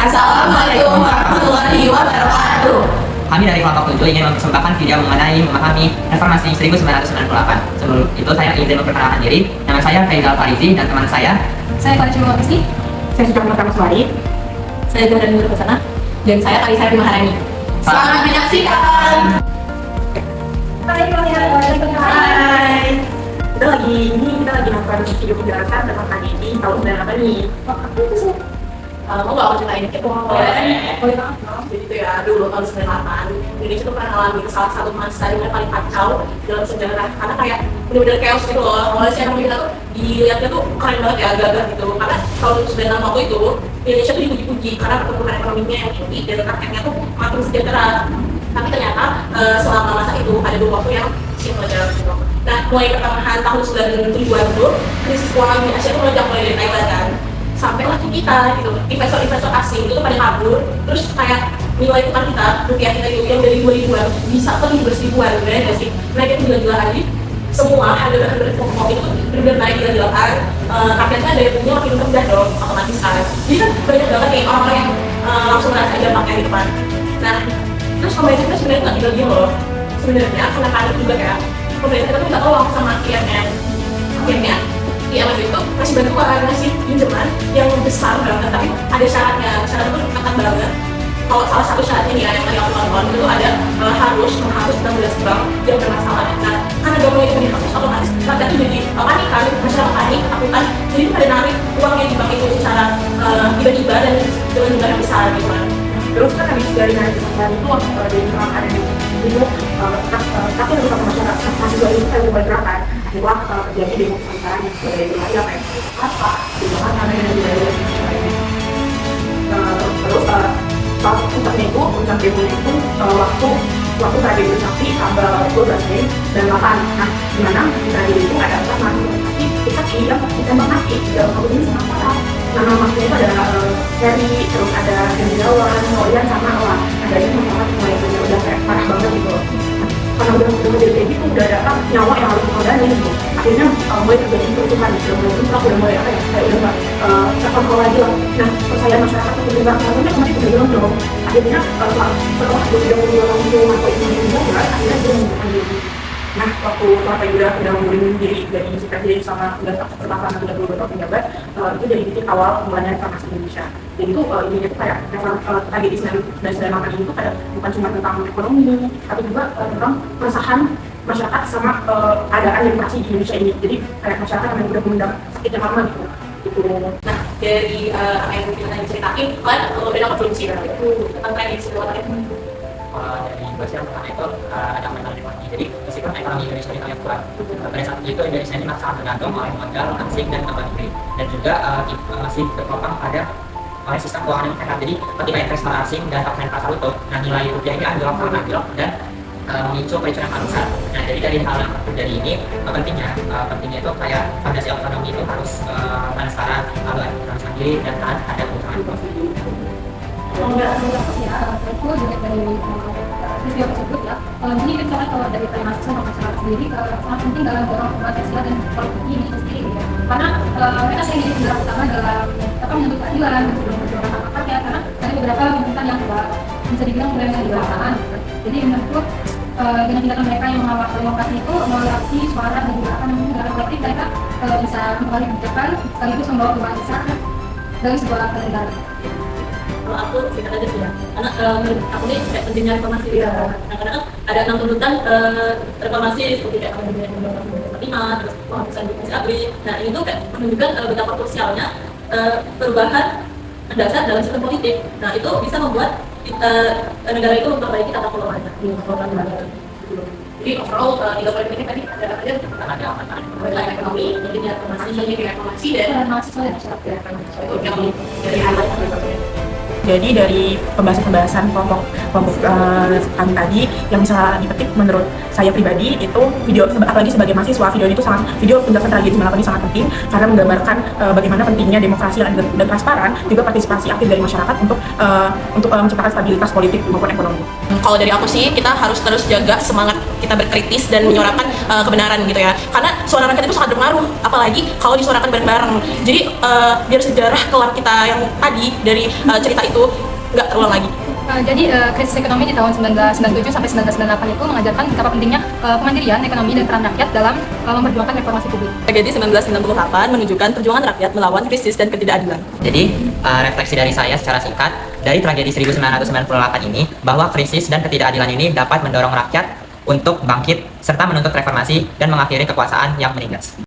Assalamualaikum warahmatullahi wabarakatuh. Kami dari kelompok 7 ingin mempersembahkan video mengenai memahami reformasi 1998. Sebelum itu saya izin memperkenalkan diri. Nama saya Faizal Farizi dan teman saya Kalisuma Mesti. Saya sudah melakukan Suari. Saya Johan Nur Kesana. Dan saya Kalisa Maharani. Selamat menyaksikan. Hai. Kita lagi nonton video penjelasan tentang KDI tahun 98 nih. Apa itu sih? Mau gak aku ceritain dikit? Boleh. Jadi itu ya dulu tahun 98 Indonesia tuh pernah ngalamin salah satu masa yang paling kacau dalam sejarah, karena kayak bener-bener chaos gitu loh. Mulai sekarang kita tuh dilihatnya tuh keren banget ya, agak-agak gitu, karena tahun 96 waktu itu Indonesia tuh dipuji-puji karena pertumbuhan ekonominya yang tinggi dan rakyatnya tuh makin sejahtera. Tapi ternyata selama masa itu ada dua waktu yang meledak gitu. Nah, mulai pertengahan tahun 90-an tuh krisis keuangan di Asia tuh meledak, mulai dari Thailand kan sampai lah kita gitu, investor-investor asing itu pada kabur, terus kayak nilai tukar kita, rupiah kita itu yang dari 2000-an bisa ke 15.000-an, bener gak sih? Naiknya gila-gilaan, jadi semua harga pokok itu bener-bener naik gila-gilaan. Rakyatnya daya belinya makin rendah dong, otomatis kan. Jadi kan banyak banget nih orang-orang yang langsung ngerasain dampaknya di depan. Nah, terus pemerintah kita sebenarnya nggak tinggal diam loh. Sebenarnya karena panik juga kayak pemerintah kita tuh nggak tolong sama akhirnya IMF itu masih bantuan, ngasih pinjaman yang besar banget, tapi ada syaratnya itu ketat banget. Kalau salah satu syaratnya nih yang tadi aku tonton itu ada harus 16 bank yang bermasalah. Nah, karena gampang itu dihapus, otomatis rakyat itu jadi panik kan, masyarakat panik, ketakutan, jadi pada narik uang yang di bank itu secara tiba-tiba dan dengan jumlah yang besar gitu kan. Terus kan habis dari narik kemarin itu dari perang ada di itu tapi yang beberapa masyarakat mahasiswa itu kan bergerakan akhirnya terjadi demo besar yang dari wilayah apa ya di mana karena yang dari terus puncaknya itu waktu tragedi Trisakti tanggal 12 Mei dan 8. Nah, di mana di tragedi itu ada 4 mahasiswa tapi kita ditembak mati dalam kasus ini sangat parah. Nama mahasiswa itu ada Ferry, terus ada Hendrawan, Noyan, sama Awan. Ada yang masalah mulai udah kayak parah banget gitu. Karena udah kayak gitu, udah ada nyawa yang harus dikorbanin gitu. Akhirnya mulai terjadi kerusuhan, udah mulai apa ya, kayak udah nggak terkontrol lagi lah. Nah, kepercayaan masyarakat itu juga karena kemarin udah bilang dong. Akhirnya setelah 32 tahun itu masa itu meninggal, akhirnya dia mengundurkan diri. Nah, waktu Partai udah mengundurkan diri dari presiden sama udah terpapar 32 tahun penjabat, itu jadi titik awal mulanya reformasi Indonesia. Jadi itu ini tuh kayak tragedi 1998 ini tuh kayak bukan cuma tentang ekonomi, tapi juga tentang keresahan masyarakat sama keadaan demokrasi di Indonesia ini. Jadi kayak masyarakat yang udah mengundang sakit yang lama gitu. Nah, dari apa yang kita tadi ceritain kan udah dapat belum sih tentang tragedi 1998? dari bahasa yang pertama itu ada mental demokrasi. Jadi meskipun ekonomi Indonesia itu kuat, pada saat itu Indonesia ini masih sangat tergantung oleh modal asing dan luar negeri, dan juga masih tertopang pada oleh sistem keuangan yang sehat. Jadi ketika investor asing dan kapasitas pasar utuh, nah nilai rupiah ini anjlok dan memicu kericuhan yang besar. Nah, jadi dari hal yang terjadi ini pentingnya itu kayak fondasi ekonomi itu harus transparan, lalu ada mandiri dan taat ada kebutuhan konsumen. Enggak ya, aku juga dari video tersebut ya. Ini misalnya kalau dari mahasiswa sama masyarakat sendiri sangat penting dalam dorong Pancasila dan politik ini sendiri ya. Karena mereka saya jadi penggerak utama dalam menuntut keadilan dan perjuangan hak ya, karena ada beberapa tuntutan yang bisa dibilang mulai dilaksanakan. Jadi menurutku dengan tindakan mereka yang mengawal demokrasi itu melalui aksi, suara dan juga dalam politik mereka bisa kembali kebijakan sekaligus membawa perubahan besar dari sebuah negara. Kalau aku singkat aja sih ya, karena menurut aku nih kayak pentingnya reformasi gitu. Nah, karena kan ada 6 tuntutan reformasi seperti kayak kemudian Undang-Undang 45, terus penghapusan divisi ABRI. Nah, ini tuh kayak menunjukkan betapa krusialnya perubahan mendasar dalam sistem politik. Nah, itu bisa membuat negara itu memperbaiki tata kelolanya di negara. Jadi overall 3 poin ini tadi ada tentang ekonomi, pentingnya reformasi dan mahasiswa dan masyarakat itu yang dari highlight. Jadi dari pembahasan kelompok kami tadi yang bisa dipetik menurut saya pribadi itu video, apalagi sebagai mahasiswa, video penjelasan tragedi 98 ini sangat penting karena menggambarkan bagaimana pentingnya demokrasi dan transparan, juga partisipasi aktif dari masyarakat untuk menciptakan stabilitas politik maupun ekonomi. Kalau dari aku sih kita harus terus jaga semangat kita berkritis dan menyuarakan kebenaran gitu ya. Karena suara rakyat itu sangat berpengaruh, apalagi kalau disuarakan bareng-bareng. Jadi biar sejarah kelam kita yang tadi dari cerita itu nggak terulang lagi. Jadi krisis ekonomi di tahun 1997 sampai 1998 itu mengajarkan betapa pentingnya kemandirian ekonomi dan peran rakyat dalam memperjuangkan reformasi publik. Tragedi 1998 menunjukkan perjuangan rakyat melawan krisis dan ketidakadilan. Jadi, refleksi dari saya secara singkat, dari tragedi 1998 ini, bahwa krisis dan ketidakadilan ini dapat mendorong rakyat untuk bangkit serta menuntut reformasi dan mengakhiri kekuasaan yang menindas.